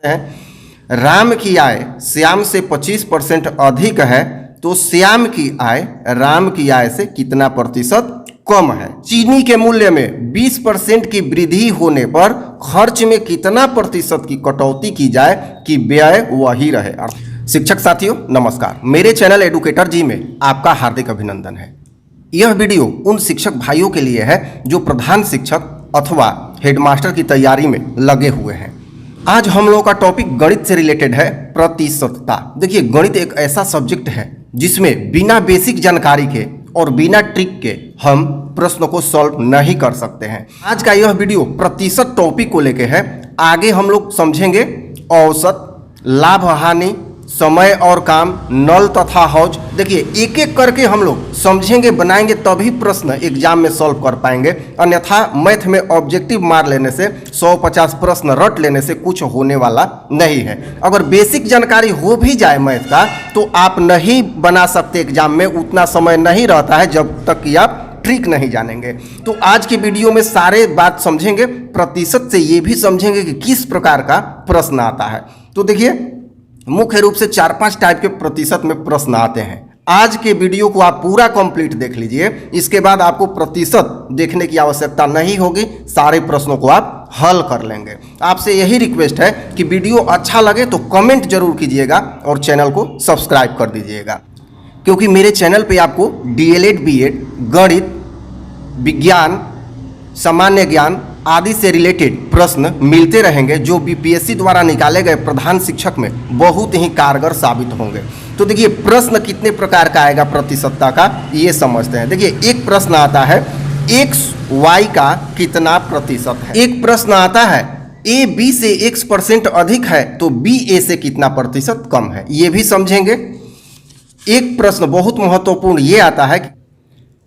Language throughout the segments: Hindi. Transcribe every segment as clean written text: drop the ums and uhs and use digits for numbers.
हैं राम की आय श्याम से 25% अधिक है तो श्याम की आय राम की आय से कितना प्रतिशत कम है। चीनी के मूल्य में 20% की वृद्धि होने पर खर्च में कितना प्रतिशत की कटौती की जाए कि व्यय वही रहे। शिक्षक साथियों नमस्कार, मेरे चैनल एडुकेटर जी में आपका हार्दिक अभिनंदन है। यह वीडियो उन शिक्षक भाइयों के लिए है जो प्रधान शिक्षक अथवा हेडमास्टर की तैयारी में लगे हुए हैं। आज हम लोगों का टॉपिक गणित से रिलेटेड है, प्रतिशतता। देखिए, गणित एक ऐसा सब्जेक्ट है जिसमें बिना बेसिक जानकारी के और बिना ट्रिक के हम प्रश्नों को सॉल्व नहीं कर सकते हैं। आज का यह वीडियो प्रतिशत टॉपिक को लेके है। आगे हम लोग समझेंगे औसत, लाभ हानि, समय और काम, नल तथा हौज। देखिए, एक एक करके हम लोग समझेंगे, बनाएंगे, तभी प्रश्न एग्जाम में सॉल्व कर पाएंगे। अन्यथा मैथ में ऑब्जेक्टिव मार लेने से 150 प्रश्न रट लेने से कुछ होने वाला नहीं है। अगर बेसिक जानकारी हो भी जाए मैथ का तो आप नहीं बना सकते एग्जाम में। उतना समय नहीं रहता है जब तक कि आप ट्रिक नहीं जानेंगे। तो आज की वीडियो में सारे बात समझेंगे। प्रतिशत से ये भी समझेंगे कि किस प्रकार का प्रश्न आता है। तो देखिए, मुख्य रूप से 4-5 टाइप के प्रतिशत में प्रश्न आते हैं। आज के वीडियो को आप पूरा कंप्लीट देख लीजिए, इसके बाद आपको प्रतिशत देखने की आवश्यकता नहीं होगी। सारे प्रश्नों को आप हल कर लेंगे। आपसे यही रिक्वेस्ट है कि वीडियो अच्छा लगे तो कमेंट जरूर कीजिएगा और चैनल को सब्सक्राइब कर दीजिएगा, क्योंकि मेरे चैनल पे आपको डीएलएड, बीएड, गणित, विज्ञान, सामान्य ज्ञान आदि से रिलेटेड प्रश्न मिलते रहेंगे जो बीपीएससी द्वारा निकाले गए प्रधान शिक्षक में बहुत ही कारगर साबित होंगे। तो देखिए, प्रश्न कितने प्रकार का आएगा प्रतिशतता का ये समझते हैं। देखिए, एक प्रश्न आता है एक्स वाई का कितना प्रतिशत है। एक प्रश्न आता है ए बी से x% अधिक है तो बी ए से कितना प्रतिशत कम है, ये भी समझेंगे। एक प्रश्न बहुत महत्वपूर्ण ये आता है कि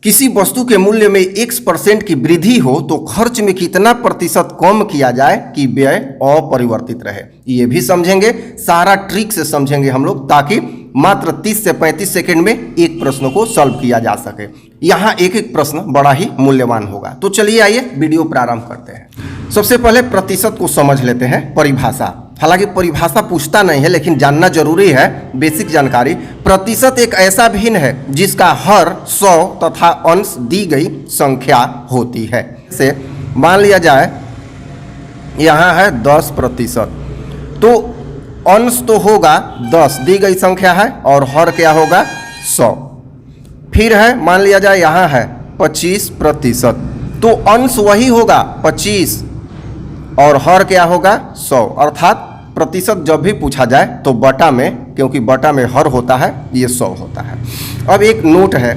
किसी वस्तु के मूल्य में x% की वृद्धि हो तो खर्च में कितना प्रतिशत कम किया जाए कि व्यय अपरिवर्तित रहे, ये भी समझेंगे। सारा ट्रिक से समझेंगे हम लोग, ताकि मात्र 30 से 35 सेकंड में एक प्रश्न को सॉल्व किया जा सके। यहाँ एक एक प्रश्न बड़ा ही मूल्यवान होगा। तो चलिए आइए वीडियो प्रारंभ करते हैं। सबसे पहले प्रतिशत को समझ लेते हैं, परिभाषा। हालांकि परिभाषा पूछता नहीं है लेकिन जानना जरूरी है, बेसिक जानकारी। प्रतिशत एक ऐसा भिन्न है जिसका हर 100 तथा अंश दी गई संख्या होती है। से मान लिया जाए यहाँ है 10%, तो अंश तो होगा 10, दी गई संख्या है, और हर क्या होगा 100। फिर है मान लिया जाए यहाँ है 25%, तो अंश वही होगा 25 और हर क्या होगा 100। अर्थात प्रतिशत जब भी पूछा जाए तो बटा में, क्योंकि बटा में हर होता है, ये 100 होता है। अब एक नोट है,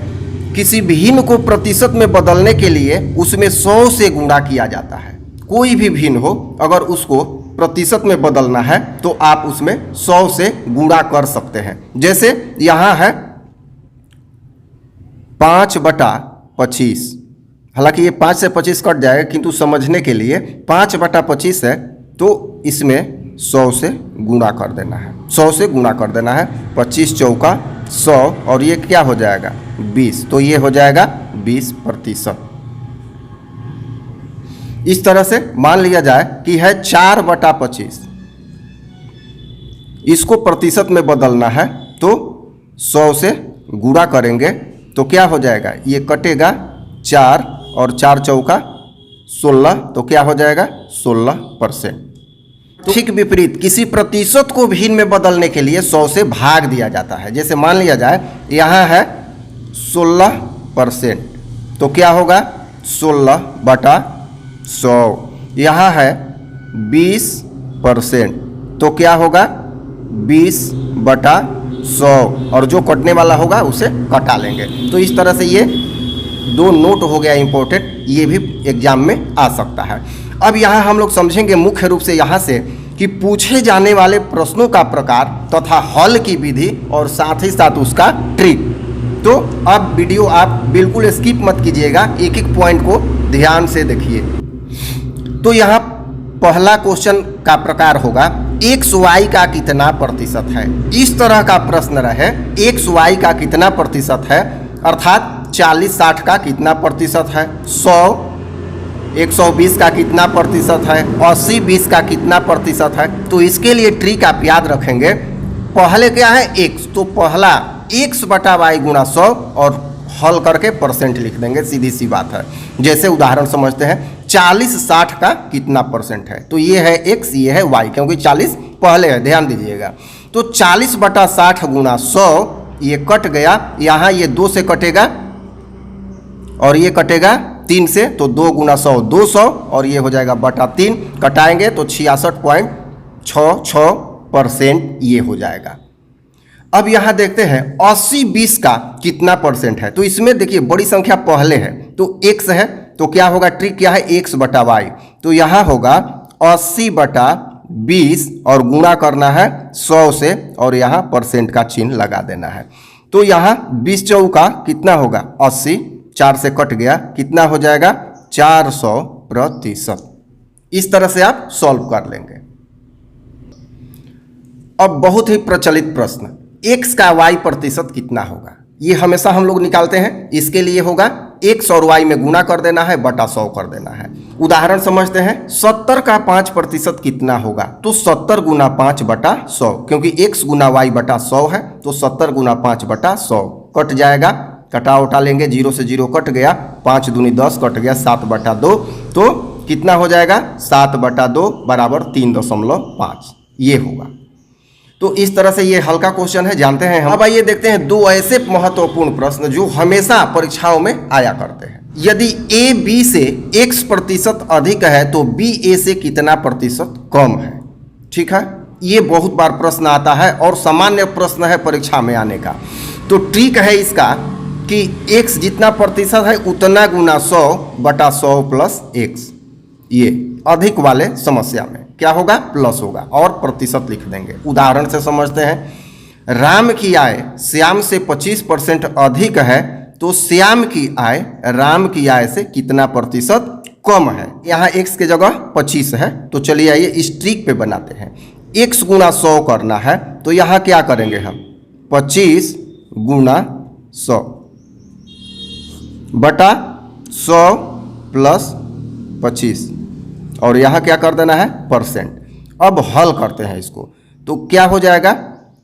किसी भिन्न को प्रतिशत में बदलने के लिए उसमें 100 से गुणा किया जाता है। कोई भी भिन्न हो, अगर उसको प्रतिशत में बदलना है तो आप उसमें 100 से गुणा कर सकते हैं। जैसे यहाँ है 5/25, हालांकि ये 5 से 25 कट जाएगा, किंतु समझने के लिए 5/25 है तो इसमें 100 से गुणा कर देना है। 100 से गुणा कर देना है, 25 चौका 100, और ये क्या हो जाएगा 20, तो ये हो जाएगा 20%। इस तरह से मान लिया जाए कि है 4/25, इसको प्रतिशत में बदलना है तो 100 से गुणा करेंगे तो क्या हो जाएगा, ये कटेगा 4 और 4 चौका 16, तो क्या हो जाएगा 16%। ठीक विपरीत, किसी प्रतिशत को भिन्न में बदलने के लिए 100 से भाग दिया जाता है। जैसे मान लिया जाए यहाँ है 16%, तो क्या होगा 16/100। यहाँ है 20%, तो क्या होगा 20/100, और जो कटने वाला होगा उसे कटा लेंगे। तो इस तरह से ये 2 नोट हो गया इंपॉर्टेंट, ये भी एग्जाम में आ सकता है। अब यहाँ हम लोग समझेंगे मुख्य रूप से यहाँ से कि पूछे जाने वाले प्रश्नों का प्रकार तथा हल की विधि और साथ ही साथ उसका ट्रिक। तो अब वीडियो आप बिल्कुल स्किप मत कीजिएगा, एक एक पॉइंट को ध्यान से देखिए। तो यहाँ पहला क्वेश्चन का प्रकार होगा एक्स वाई का कितना प्रतिशत है। इस तरह का प्रश्न रहे, एक्स वाई का कितना प्रतिशत है, अर्थात 40-60 का कितना प्रतिशत है, 100 120 का कितना प्रतिशत है, 80-20 का कितना प्रतिशत है। तो इसके लिए ट्रिक आप याद रखेंगे, पहले क्या है x, तो पहला x बटा वाई गुणा 100 और हल करके परसेंट लिख देंगे, सीधी सी बात है। जैसे उदाहरण समझते हैं, 40-60 का कितना परसेंट है, तो ये है x, ये है y, क्योंकि 40 पहले है, ध्यान दीजिएगा। तो 40/60 गुणा 100, ये कट गया, यहाँ ये 2 से कटेगा और ये कटेगा 3 से, तो 2 गुणा 100 200 और ये हो जाएगा बटा 3, कटाएंगे तो 66.66% ये हो जाएगा। अब यहाँ देखते हैं 80-20 का कितना परसेंट है। तो इसमें देखिए बड़ी संख्या पहले है तो x है, तो क्या होगा, ट्रिक क्या है, x बटा वाई। तो यहाँ होगा 80/20 और गुणा करना है 100 से और यहाँ परसेंट का चिन्ह लगा देना है। तो यहाँ 20 चौका कितना होगा 80, 4 से कट गया, कितना हो जाएगा 400%। इस तरह से आप सॉल्व कर लेंगे। अब बहुत ही प्रचलित प्रश्न, x का y प्रतिशत कितना होगा, ये हमेशा हम लोग निकालते हैं। इसके लिए होगा x और y में गुणा कर देना है, बटा 100 कर देना है। उदाहरण समझते हैं, 70 का 5% कितना होगा, तो 70 गुना 5 बटा 100, क्योंकि x गुना y बटा 100 है, तो 70 गुना 5 बटा 100 कट जाएगा, कटा उठा लेंगे, 0 से 0 कट गया, 5 दूनी 10 कट गया, 7/2, तो कितना हो जाएगा 7/2 बराबर 3.5, ये होगा। तो इस तरह से ये हल्का क्वेश्चन है, जानते हैं हम। अब आइए देखते हैं दो ऐसे महत्वपूर्ण प्रश्न जो हमेशा परीक्षाओं में आया करते हैं। यदि a b से x% अधिक है तो b a से कितना प्रतिशत कम है। ठीक है, ये बहुत बार प्रश्न आता है और सामान्य प्रश्न है परीक्षा में आने का। तो ट्रिक है इसका कि x जितना प्रतिशत है उतना गुना 100/100 प्लस x, ये अधिक वाले समस्या में क्या होगा, प्लस होगा और प्रतिशत लिख देंगे। उदाहरण से समझते हैं, राम की आय श्याम से 25% अधिक है तो श्याम की आय राम की आय से कितना प्रतिशत कम है। यहाँ x के जगह 25 है, तो चलिए आइए इस ट्रिक पे बनाते हैं। x गुना 100 करना है, तो यहाँ क्या करेंगे हम, 25 गुना 100 बटा 100 प्लस 25 और यहाँ क्या कर देना है, परसेंट। अब हल करते हैं इसको, तो क्या हो जाएगा,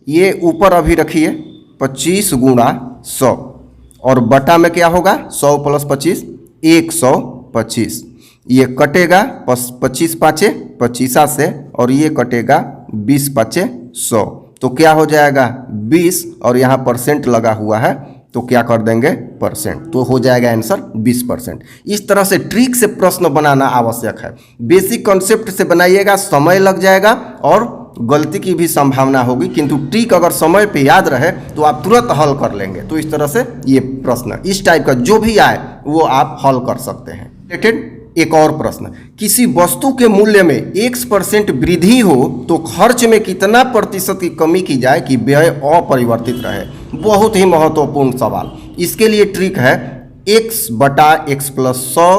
ये ऊपर अभी रखिए 25 गुना 100 और बटा में क्या होगा 100 प्लस 25 125, ये कटेगा 25 पाँचे 25 से और ये कटेगा 20 पाँचे 100, तो क्या हो जाएगा 20 और यहाँ परसेंट लगा हुआ है तो क्या कर देंगे परसेंट, तो हो जाएगा आंसर 20%। इस तरह से ट्रिक से प्रश्न बनाना आवश्यक है। बेसिक कॉन्सेप्ट से बनाइएगा, समय लग जाएगा और गलती की भी संभावना होगी, किंतु ट्रिक अगर समय पे याद रहे तो आप तुरंत हल कर लेंगे। तो इस तरह से ये प्रश्न इस टाइप का जो भी आए वो आप हल कर सकते हैं। रिलेटेड एक और प्रश्न, किसी वस्तु के मूल्य में x% वृद्धि हो तो खर्च में कितना प्रतिशत की कमी की जाए कि व्यय अपरिवर्तित रहे। बहुत ही महत्वपूर्ण सवाल। इसके लिए ट्रिक है x/x + 100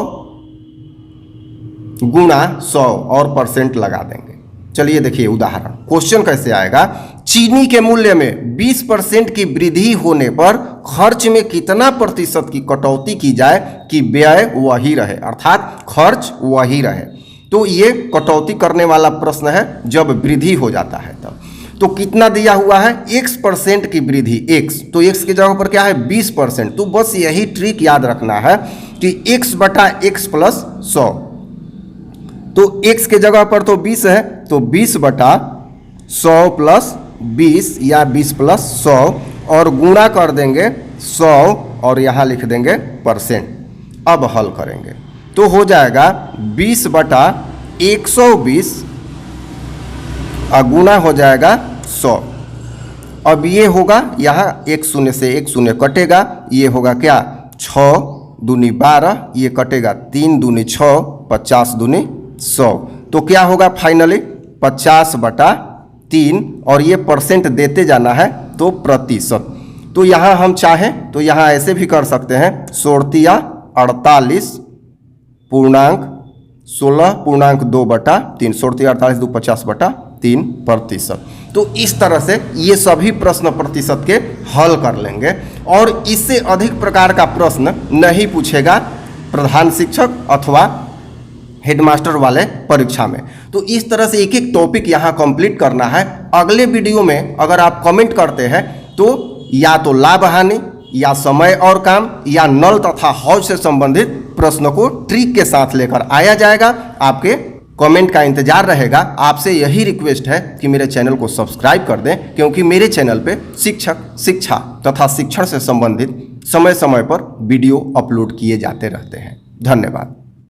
गुणा 100 और परसेंट लगा देंगे। चलिए देखिए उदाहरण, क्वेश्चन कैसे आएगा, चीनी के मूल्य में 20% की वृद्धि होने पर खर्च में कितना प्रतिशत की कटौती की जाए कि व्यय वही रहे, अर्थात खर्च वही रहे। तो ये कटौती करने वाला प्रश्न है जब वृद्धि हो जाता है तब। तो कितना दिया हुआ है, x% की वृद्धि, x, तो x की जगह पर क्या है 20%। तो बस यही ट्रिक याद रखना है कि x/x + 100, तो x के जगह पर तो 20 है तो 20/100 + 20 या 20 + 100 और गुणा कर देंगे 100 और यहाँ लिख देंगे परसेंट। अब हल करेंगे तो हो जाएगा 20/120 और गुणा हो जाएगा 100। अब ये होगा, यहाँ 1 शून्य से 1 शून्य कटेगा, ये होगा क्या 6 दूनी 12, ये कटेगा 3 दूनी 6, 50 दूनी 100, तो क्या होगा फाइनली 50/3 और ये परसेंट देते जाना है तो प्रतिशत। तो यहाँ हम चाहें तो यहाँ ऐसे भी कर सकते हैं, 16/2/3, 16/2 50/3%। तो इस तरह से ये सभी प्रश्न प्रतिशत के हल कर लेंगे और इससे अधिक प्रकार का प्रश्न नहीं पूछेगा प्रधान शिक्षक अथवा हेडमास्टर वाले परीक्षा में। तो इस तरह से एक एक टॉपिक यहाँ कंप्लीट करना है। अगले वीडियो में अगर आप कमेंट करते हैं तो या तो लाभ हानि या समय और काम या नल तथा हौज से संबंधित प्रश्नों को ट्रिक के साथ लेकर आया जाएगा। आपके कमेंट का इंतजार रहेगा। आपसे यही रिक्वेस्ट है कि मेरे चैनल को सब्सक्राइब कर दें, क्योंकि मेरे चैनल पे शिक्षक, शिक्षा तथा शिक्षण से संबंधित समय समय पर वीडियो अपलोड किए जाते रहते हैं। धन्यवाद।